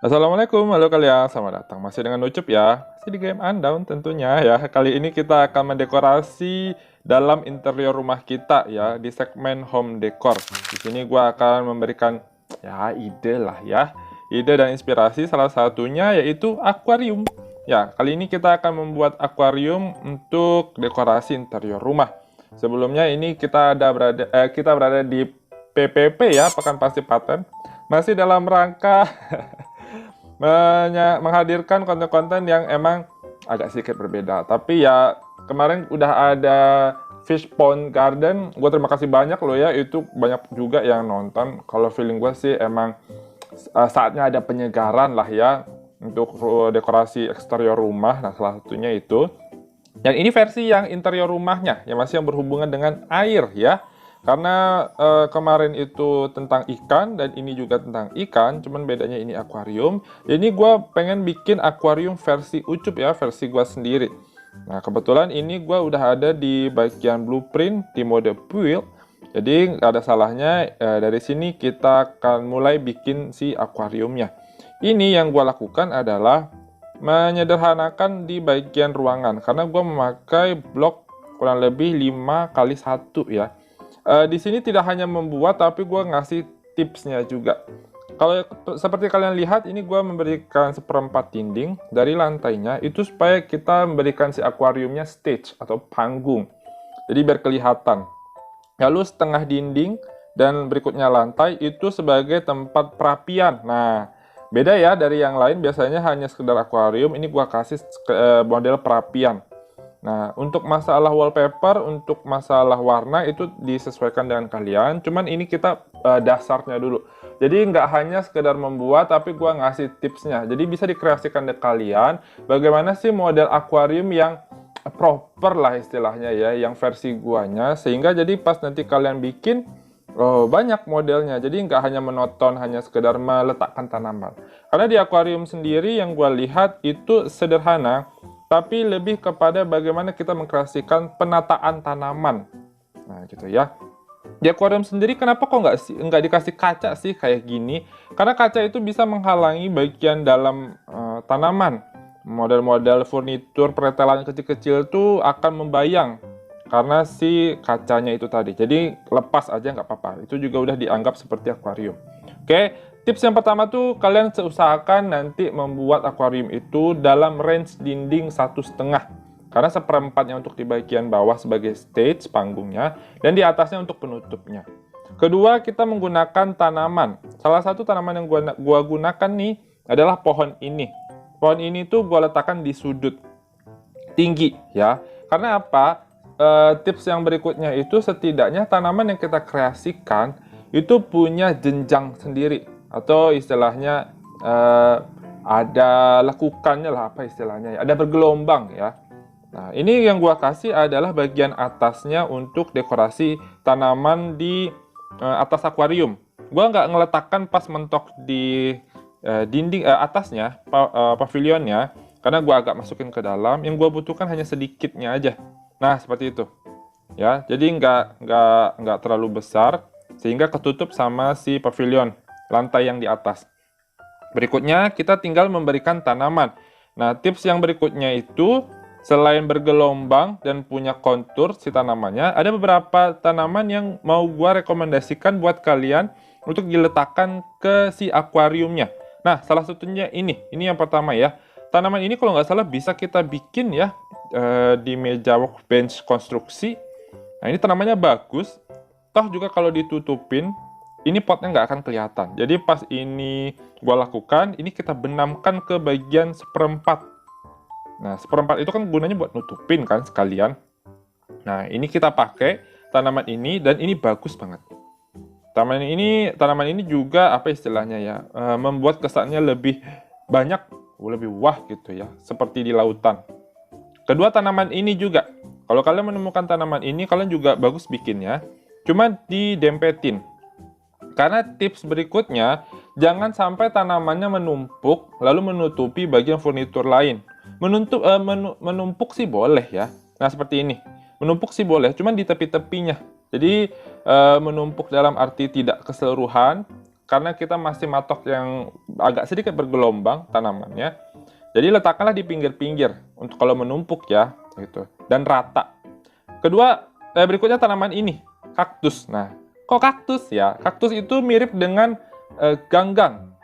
Assalamualaikum, halo kalian, selamat datang masih dengan Ucup ya. Masih di game Undawn tentunya ya. Kali ini kita akan mendekorasi dalam interior rumah kita ya di segmen home decor. Di sini gua akan memberikan ya ide lah ya. Ide dan inspirasi salah satunya yaitu akuarium. Ya, kali ini kita akan membuat akuarium untuk dekorasi interior rumah. Sebelumnya ini kita berada di PPP ya, Pekan Pasti Paten. Masih dalam rangka menghadirkan konten-konten yang emang agak sedikit berbeda. Tapi ya kemarin udah ada Fish Pond Garden, gue terima kasih banyak loh ya, itu banyak juga yang nonton. Kalau feeling gue sih emang saatnya ada penyegaran lah ya untuk dekorasi eksterior rumah. Nah salah satunya itu. Yang ini versi yang interior rumahnya, yang masih yang berhubungan dengan air ya. Karena kemarin itu tentang ikan dan ini juga tentang ikan, cuman bedanya ini akuarium. Jadi gue pengen bikin akuarium versi Ucup ya, versi gue sendiri. Nah kebetulan ini gue udah ada di bagian blueprint di mode build. Jadi nggak ada salahnya dari sini kita akan mulai bikin si akuariumnya. Ini yang gue lakukan adalah menyederhanakan di bagian ruangan karena gue memakai blok kurang lebih 5 kali 1 ya. Di sini tidak hanya membuat, tapi gue ngasih tipsnya juga. Kalau seperti kalian lihat, ini gue memberikan seperempat dinding dari lantainya, itu supaya kita memberikan si akuariumnya stage atau panggung. Jadi biar kelihatan. Lalu setengah dinding dan berikutnya lantai itu sebagai tempat perapian. Nah, beda ya dari yang lain, biasanya hanya sekedar akuarium, ini gue kasih model perapian. Nah, untuk masalah wallpaper, untuk masalah warna itu disesuaikan dengan kalian. Cuman ini kita dasarnya dulu. Jadi nggak hanya sekedar membuat, tapi gua ngasih tipsnya. Jadi bisa dikreasikan ke kalian bagaimana sih model akuarium yang proper lah istilahnya ya, yang versi guanya. Sehingga jadi pas nanti kalian bikin, banyak modelnya. Jadi nggak hanya monoton, hanya sekedar meletakkan tanaman. Karena di akuarium sendiri yang gua lihat itu sederhana, tapi lebih kepada bagaimana kita mengkreasikan penataan tanaman. Nah, gitu ya. Di akuarium sendiri kenapa kok nggak dikasih kaca sih kayak gini? Karena kaca itu bisa menghalangi bagian dalam tanaman. Model-model furnitur pretelan kecil-kecil tuh akan membayang karena si kacanya itu tadi. Jadi lepas aja nggak apa-apa. Itu juga udah dianggap seperti akuarium. Oke, tips yang pertama tuh kalian seusahakan nanti membuat akuarium itu dalam range dinding 1,5. Karena seperempatnya untuk di bagian bawah sebagai stage panggungnya dan di atasnya untuk penutupnya. Kedua, kita menggunakan tanaman. Salah satu tanaman yang gua gunakan nih adalah pohon ini. Pohon ini tuh gua letakkan di sudut tinggi ya. Karena apa? Tips yang berikutnya itu setidaknya tanaman yang kita kreasikan itu punya jenjang sendiri atau istilahnya ada lekukannya lah, apa istilahnya ya, ada bergelombang ya. Nah ini yang gua kasih adalah bagian atasnya untuk dekorasi tanaman di atas akuarium. Gua nggak ngeletakkan pas mentok di dinding atasnya pavilionnya karena gua agak masukin ke dalam. Yang gua butuhkan hanya sedikitnya aja. Nah seperti itu ya, jadi nggak terlalu besar sehingga ketutup sama si pavilion lantai yang di atas. Berikutnya kita tinggal memberikan tanaman. Nah tips yang berikutnya itu selain bergelombang dan punya kontur si tanamannya, ada beberapa tanaman yang mau gua rekomendasikan buat kalian untuk diletakkan ke si akuariumnya. Nah salah satunya ini yang pertama ya. Tanaman ini kalau nggak salah bisa kita bikin ya di meja workbench konstruksi. Nah ini tanamannya bagus. Toh juga kalau ditutupin, ini potnya nggak akan kelihatan. Jadi pas ini gua lakukan, ini kita benamkan ke bagian seperempat. Nah, seperempat itu kan gunanya buat nutupin kan sekalian. Nah, ini kita pakai tanaman ini dan ini bagus banget. Tanaman ini juga apa istilahnya ya, membuat kesannya lebih banyak, lebih wah gitu ya, seperti di lautan. Kedua tanaman ini juga, kalau kalian menemukan tanaman ini, kalian juga bagus bikinnya. Cuma didempetin. Karena tips berikutnya, jangan sampai tanamannya menumpuk, lalu menutupi bagian furnitur lain. Menumpuk sih boleh ya. Nah seperti ini. Menumpuk sih boleh, cuma di tepi-tepinya. Jadi menumpuk dalam arti tidak keseluruhan. karena kita masih matok yang agak sedikit bergelombang tanamannya. Jadi letakkanlah di pinggir-pinggir untuk kalau menumpuk ya, gitu. Dan rata. Kedua, berikutnya tanaman ini, kaktus. Nah, kok kaktus ya? Kaktus itu mirip dengan ganggang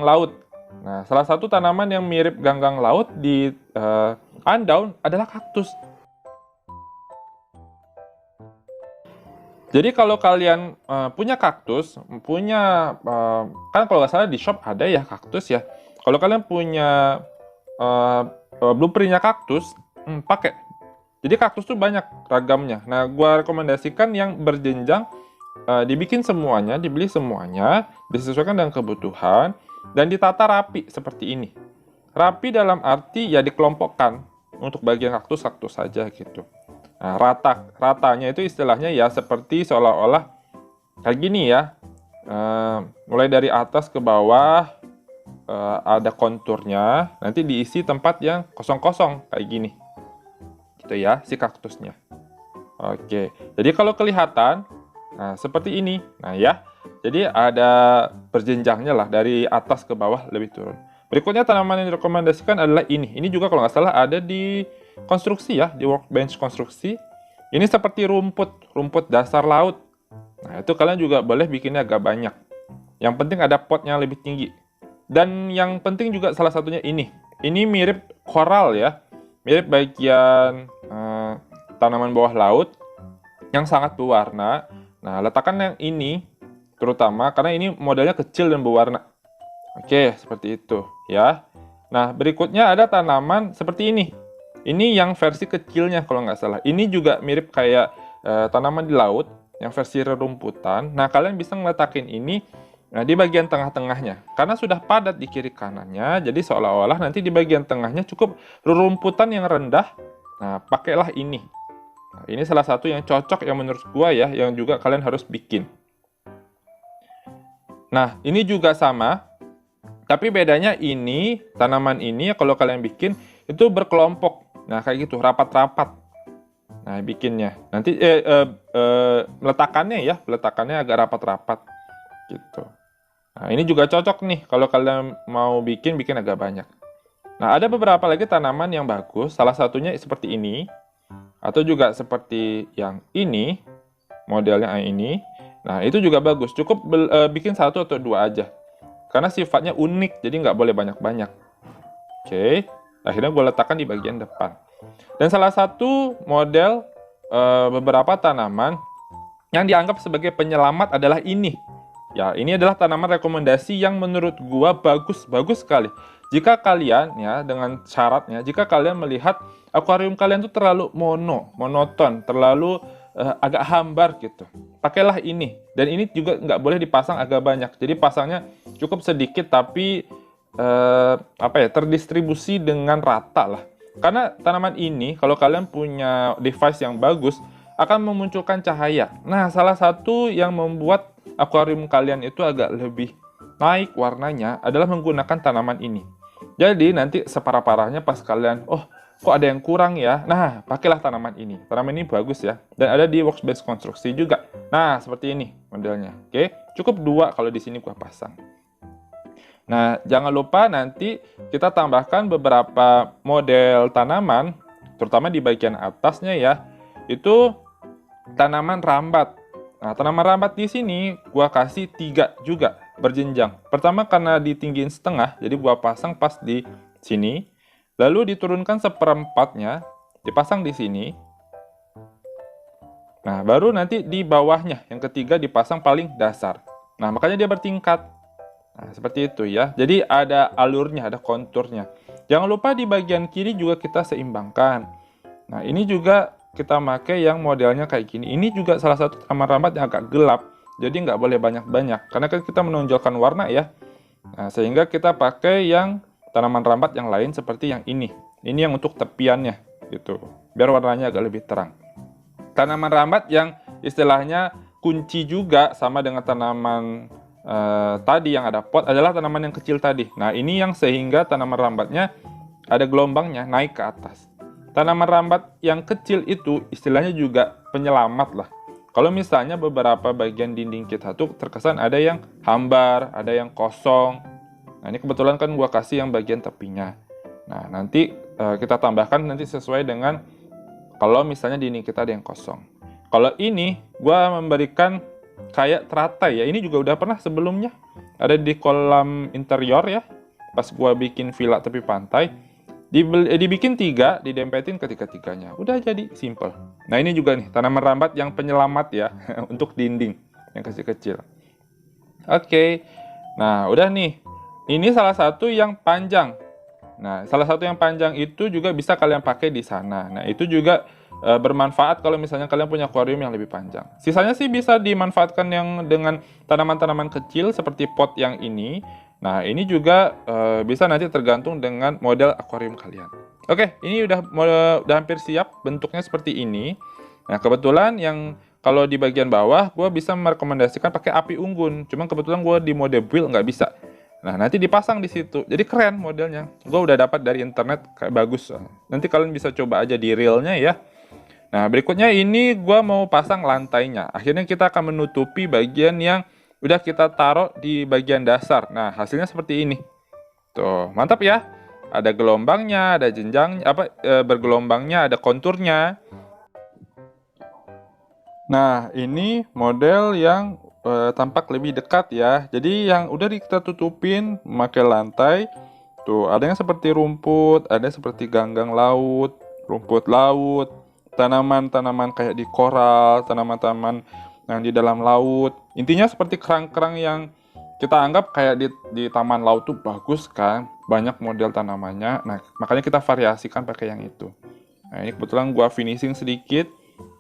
laut. Nah, salah satu tanaman yang mirip ganggang laut di Andaun adalah kaktus. Jadi kalau kalian punya kaktus, kan kalau nggak salah di shop ada ya kaktus ya. Kalau kalian punya blueprintnya kaktus, pakai. Jadi kaktus tuh banyak ragamnya. Nah, gua rekomendasikan yang berjenjang, dibikin semuanya, dibeli semuanya, disesuaikan dengan kebutuhan, dan ditata rapi seperti ini. Rapi dalam arti ya dikelompokkan untuk bagian kaktus saja gitu. Nah, ratanya itu istilahnya ya seperti seolah-olah kayak gini ya. Mulai dari atas ke bawah ada konturnya, nanti diisi tempat yang kosong-kosong kayak gini. Gitu ya, si kaktusnya. Oke, jadi kalau kelihatan, nah seperti ini. Nah ya, jadi ada berjenjangnya lah dari atas ke bawah lebih turun. Berikutnya tanaman yang direkomendasikan adalah ini. Ini juga kalau nggak salah ada di konstruksi ya, di workbench konstruksi. Ini seperti rumput dasar laut. Nah, itu kalian juga boleh bikinnya agak banyak. Yang penting ada potnya lebih tinggi. Dan yang penting juga salah satunya ini. Ini mirip koral ya. Mirip bagian tanaman bawah laut yang sangat berwarna. Nah, letakkan yang ini terutama karena ini modelnya kecil dan berwarna. Oke, seperti itu ya. Nah, berikutnya ada tanaman seperti ini. Ini yang versi kecilnya kalau nggak salah. Ini juga mirip kayak tanaman di laut, yang versi rerumputan. Nah, kalian bisa ngeletakin ini di bagian tengah-tengahnya. Karena sudah padat di kiri kanannya, jadi seolah-olah nanti di bagian tengahnya cukup rerumputan yang rendah. Nah, pakailah ini. Nah, ini salah satu yang cocok yang menurut gua ya, yang juga kalian harus bikin. Nah, ini juga sama. Tapi bedanya ini, tanaman ini kalau kalian bikin, itu berkelompok. Nah, kayak gitu, rapat-rapat. Nah, bikinnya. Nanti, peletakannya agak rapat-rapat. Gitu. Nah, ini juga cocok nih, kalau kalian mau bikin agak banyak. Nah, ada beberapa lagi tanaman yang bagus. Salah satunya seperti ini. Atau juga seperti yang ini. Modelnya ini. Nah, itu juga bagus. Cukup bikin 1 atau 2 aja. Karena sifatnya unik, jadi nggak boleh banyak-banyak. Oke, akhirnya gue letakkan di bagian depan. Dan salah satu model beberapa tanaman yang dianggap sebagai penyelamat adalah ini. Ya, ini adalah tanaman rekomendasi yang menurut gue bagus sekali. Jika kalian, ya, dengan syaratnya, jika kalian melihat akuarium kalian tuh terlalu monoton, terlalu agak hambar gitu, pakailah ini. Dan ini juga nggak boleh dipasang agak banyak. Jadi pasangnya cukup sedikit tapi terdistribusi dengan rata lah. Karena tanaman ini kalau kalian punya device yang bagus akan memunculkan cahaya. Nah, salah satu yang membuat akuarium kalian itu agak lebih naik warnanya adalah menggunakan tanaman ini. Jadi nanti separah-parahnya pas kalian, kok ada yang kurang ya? Nah, pakailah tanaman ini. Tanaman ini bagus ya. Dan ada di workspace konstruksi juga. Nah, seperti ini modelnya. Oke, cukup 2 kalau di sini gua pasang. Nah, jangan lupa nanti kita tambahkan beberapa model tanaman, terutama di bagian atasnya ya. Itu tanaman rambat. Nah, tanaman rambat di sini gua kasih 3 juga berjenjang. Pertama karena ditinggiin setengah, jadi gua pasang pas di sini. Lalu diturunkan 1/4-nya, dipasang di sini. Nah, baru nanti di bawahnya, yang ketiga dipasang paling dasar. Nah, makanya dia bertingkat. Nah, seperti itu ya. Jadi ada alurnya, ada konturnya. Jangan lupa di bagian kiri juga kita seimbangkan. Nah, ini juga kita pakai yang modelnya kayak gini. Ini juga salah satu tanaman rambat yang agak gelap. Jadi nggak boleh banyak-banyak. Karena kan kita menonjolkan warna ya. Nah, sehingga kita pakai yang tanaman rambat yang lain seperti yang ini. Ini yang untuk tepiannya gitu. Biar warnanya agak lebih terang. Tanaman rambat yang istilahnya kunci juga sama dengan tanaman tadi yang ada pot adalah tanaman yang kecil tadi. Nah, ini yang sehingga tanaman rambatnya ada gelombangnya naik ke atas. Tanaman rambat yang kecil itu istilahnya juga penyelamat lah. Kalau misalnya beberapa bagian dinding kita tuh terkesan ada yang hambar, ada yang kosong. Nah, ini kebetulan kan gua kasih yang bagian tepinya. Nah, nanti kita tambahkan nanti sesuai dengan kalau misalnya dinding kita ada yang kosong. Kalau ini gua memberikan kayak teratai ya. Ini juga udah pernah sebelumnya ada di kolam interior ya. Pas gua bikin villa tepi pantai, dibikin 3, didempetin ketiga-tiganya. Udah jadi simple. Nah, ini juga nih tanaman rambat yang penyelamat ya untuk dinding yang kecil-kecil. Oke. Nah, udah nih. Ini salah satu yang panjang. Nah, salah satu yang panjang itu juga bisa kalian pakai di sana. Nah, itu juga bermanfaat kalau misalnya kalian punya akuarium yang lebih panjang. Sisanya sih bisa dimanfaatkan yang dengan tanaman-tanaman kecil seperti pot yang ini. Nah, ini juga bisa nanti tergantung dengan model akuarium kalian. Oke, ini udah hampir siap, bentuknya seperti ini. Nah, kebetulan yang kalau di bagian bawah, gue bisa merekomendasikan pakai api unggun. Cuman kebetulan gue di mode build nggak bisa. Nah, nanti dipasang di situ. Jadi keren modelnya. Gue udah dapat dari internet, kayak bagus. Nanti kalian bisa coba aja di realnya ya. Nah, berikutnya ini gue mau pasang lantainya. Akhirnya kita akan menutupi bagian yang udah kita taruh di bagian dasar. Nah, hasilnya seperti ini. Tuh, mantap ya. Ada gelombangnya, ada jenjangnya, bergelombangnya, ada konturnya. Nah, ini model yang tampak lebih dekat ya. Jadi yang udah kita tutupin memakai lantai. Tuh, ada yang seperti rumput, ada yang seperti ganggang laut, rumput laut, tanaman-tanaman kayak di koral, tanaman-tanaman yang di dalam laut. Intinya seperti kerang-kerang yang kita anggap kayak di taman laut tuh bagus kan, banyak model tanamannya. Nah, makanya kita variasikan pakai yang itu. Nah, ini kebetulan gua finishing sedikit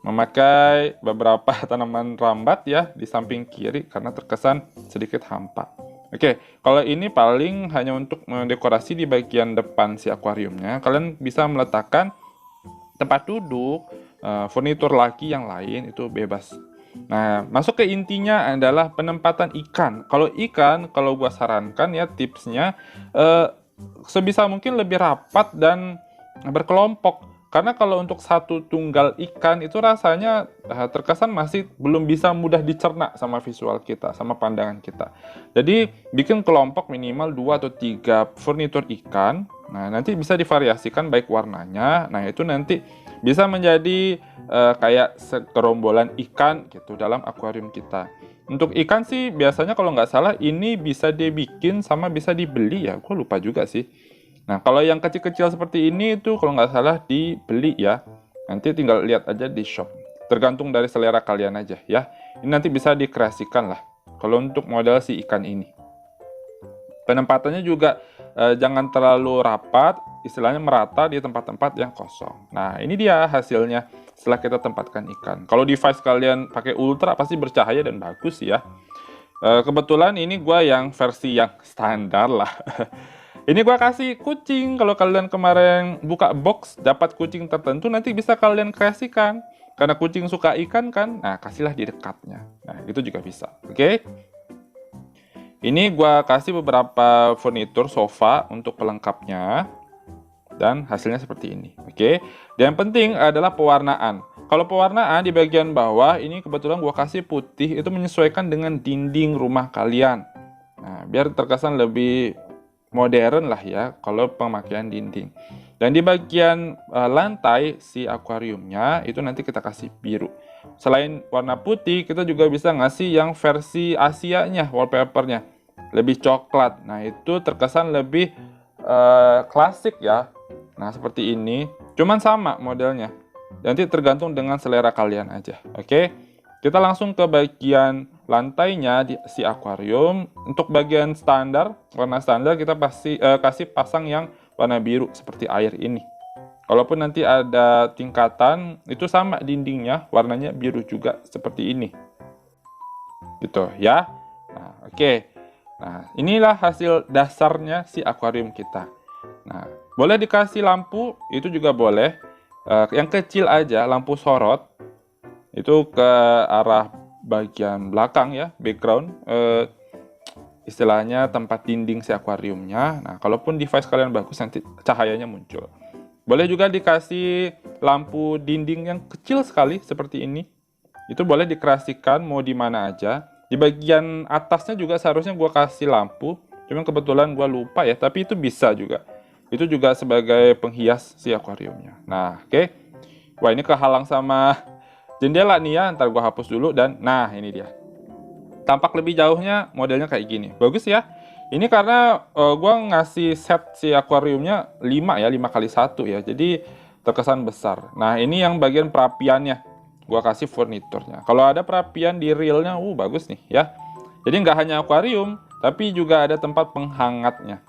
memakai beberapa tanaman rambat ya di samping kiri karena terkesan sedikit hampa. Oke, kalau ini paling hanya untuk mendekorasi di bagian depan si akuariumnya. Kalian bisa meletakkan tempat duduk, furnitur lagi yang lain itu bebas. Nah, masuk ke intinya adalah penempatan ikan. Kalau ikan, kalau gua sarankan ya tipsnya sebisa mungkin lebih rapat dan berkelompok. Karena kalau untuk satu tunggal ikan itu rasanya terkesan masih belum bisa mudah dicerna sama visual kita, sama pandangan kita. Jadi bikin kelompok minimal 2 atau 3 furnitur ikan. Nah, nanti bisa divariasikan baik warnanya. Nah, itu nanti bisa menjadi kayak segerombolan ikan gitu dalam akuarium kita. Untuk ikan sih biasanya kalau nggak salah ini bisa dibikin sama bisa dibeli ya. Gue lupa juga sih. Nah, kalau yang kecil-kecil seperti ini itu kalau nggak salah dibeli ya. Nanti tinggal lihat aja di shop. Tergantung dari selera kalian aja ya. Ini nanti bisa dikreasikan lah. Kalau untuk model si ikan ini. Penempatannya juga jangan terlalu rapat, istilahnya merata di tempat-tempat yang kosong. Nah, ini dia hasilnya setelah kita tempatkan ikan. Kalau device kalian pakai ultra pasti bercahaya dan bagus ya. Kebetulan ini gue yang versi yang standar lah. Ini gua kasih kucing. Kalau kalian kemarin buka box dapat kucing tertentu, nanti bisa kalian kreasikan. Karena kucing suka ikan kan, nah kasihlah di dekatnya. Nah, itu juga bisa. Oke? Ini gua kasih beberapa furnitur sofa untuk pelengkapnya. Dan hasilnya seperti ini. Oke? Dan yang penting adalah pewarnaan. Kalau pewarnaan di bagian bawah, ini kebetulan gua kasih putih, itu menyesuaikan dengan dinding rumah kalian. Nah, biar terkesan lebih modern lah ya kalau pemakaian dinding. Dan di bagian lantai si akuariumnya itu nanti kita kasih biru. Selain warna putih, kita juga bisa ngasih yang versi Asianya, wallpapernya lebih coklat. Nah, itu terkesan lebih klasik ya. Nah, seperti ini. Cuman sama modelnya. Nanti tergantung dengan selera kalian aja. Oke? Kita langsung ke bagian lantainya di si akuarium. Untuk bagian standar, warna standar kita pasti kasih pasang yang warna biru seperti air ini. Kalaupun nanti ada tingkatan, itu sama dindingnya, warnanya biru juga seperti ini. Gitu ya. Nah, oke. Nah, inilah hasil dasarnya si akuarium kita. Nah, boleh dikasih lampu, itu juga boleh. Yang kecil aja, lampu sorot. Itu ke arah bagian belakang ya, background, istilahnya tempat dinding si akuariumnya. Nah, kalaupun device kalian bagus, nanti cahayanya muncul. Boleh juga dikasih lampu dinding yang kecil sekali seperti ini. itu boleh dikreasikan mau di mana aja. Di bagian atasnya juga seharusnya gue kasih lampu, cuman kebetulan gue lupa ya, tapi itu bisa juga. Itu juga sebagai penghias si akuariumnya. Nah, oke. Wah, ini kehalang sama jendela nih ya, ntar gue hapus dulu dan nah ini dia. Tampak lebih jauhnya modelnya kayak gini. Bagus ya. Ini karena gue ngasih set si akuariumnya 5 ya, 5x1 ya. Jadi terkesan besar. Nah, ini yang bagian perapiannya. Gue kasih furniturnya. Kalau ada perapian di reelnya, bagus nih ya. Jadi nggak hanya akuarium, tapi juga ada tempat penghangatnya.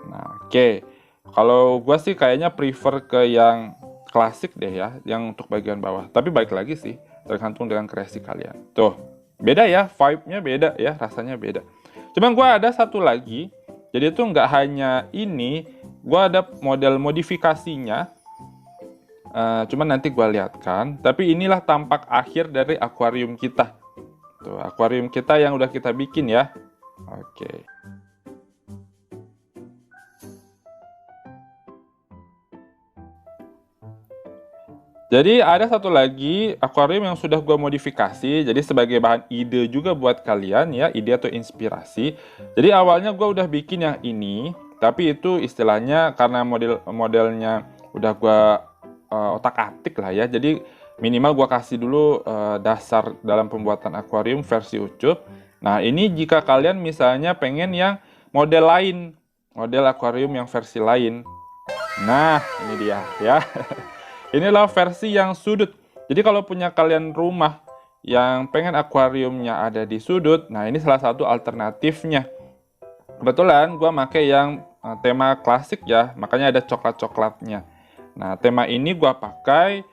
Nah, oke. Kalau gue sih kayaknya prefer ke yang klasik deh ya, yang untuk bagian bawah. Tapi balik lagi sih, tergantung dengan kreasi kalian. Tuh, beda ya, vibe-nya beda ya, rasanya beda. Cuman gue ada satu lagi, jadi itu nggak hanya ini, gue ada model modifikasinya. Cuman nanti gue lihatkan. Tapi inilah tampak akhir dari akuarium kita. Tuh, akuarium kita yang udah kita bikin ya. Oke. Jadi ada satu lagi akuarium yang sudah gue modifikasi, jadi sebagai bahan ide juga buat kalian ya, ide atau inspirasi. Jadi awalnya gue udah bikin yang ini, tapi itu istilahnya karena modelnya udah gue otak-atik lah ya, jadi minimal gue kasih dulu dasar dalam pembuatan akuarium versi Ucup. Nah ini jika kalian misalnya pengen yang model lain, model akuarium yang versi lain. Nah ini dia ya. Inilah versi yang sudut. Jadi kalau punya kalian rumah yang pengen akuariumnya ada di sudut, nah ini salah satu alternatifnya. Kebetulan gue pakai yang tema klasik ya, makanya ada coklat-coklatnya. Nah tema ini gue pakai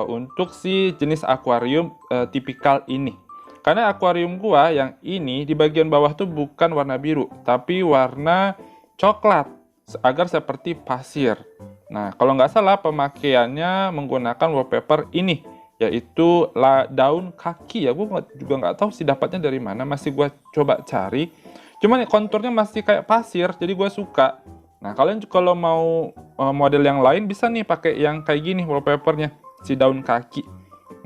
untuk si jenis akuarium tipikal ini. Karena akuarium gue yang ini di bagian bawah tuh bukan warna biru, tapi warna coklat, agar seperti pasir. Nah, kalau nggak salah pemakaiannya menggunakan wallpaper ini, yaitu daun kaki ya. Gue juga nggak tahu sih dapatnya dari mana, masih gue coba cari. Cuman konturnya masih kayak pasir, jadi gue suka. Nah, kalian kalau mau model yang lain bisa nih pakai yang kayak gini wallpapernya, si daun kaki.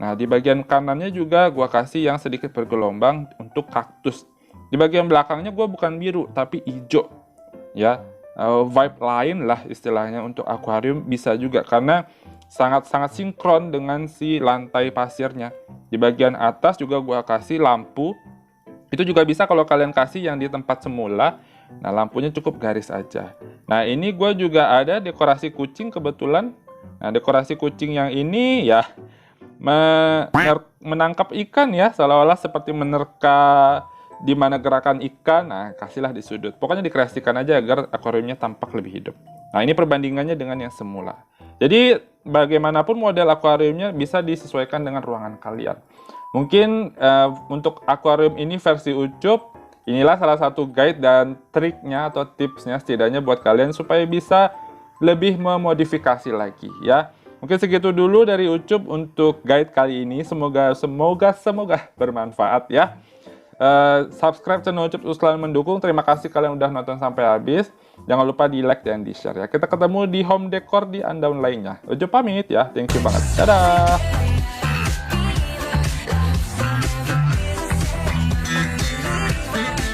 Nah, di bagian kanannya juga gue kasih yang sedikit bergelombang untuk kaktus. Di bagian belakangnya gue bukan biru, tapi hijau. Ya. Vibe lain lah istilahnya untuk akuarium bisa juga karena sangat-sangat sinkron dengan si lantai pasirnya. Di bagian atas juga gua kasih lampu. Itu juga bisa kalau kalian kasih yang di tempat semula. Nah lampunya cukup garis aja. Nah ini gua juga ada dekorasi kucing kebetulan. Nah dekorasi kucing yang ini ya menangkap ikan ya, seolah-olah seperti menerka di mana gerakan ikan. Nah kasihlah di sudut, pokoknya dikreasikan aja agar akuariumnya tampak lebih hidup. Nah ini perbandingannya dengan yang semula. Jadi bagaimanapun model akuariumnya bisa disesuaikan dengan ruangan kalian. Mungkin untuk akuarium ini versi Ucup, inilah salah satu guide dan triknya atau tipsnya setidaknya buat kalian supaya bisa lebih memodifikasi lagi ya. Mungkin segitu dulu dari Ucup untuk guide kali ini. Semoga bermanfaat ya. Subscribe channel Ucup selalu mendukung. Terima kasih kalian udah nonton sampai habis. Jangan lupa di like dan di share ya. Kita ketemu di home decor di Undawn lainnya. Ucup pamit ya. Thank you banget. Dadah.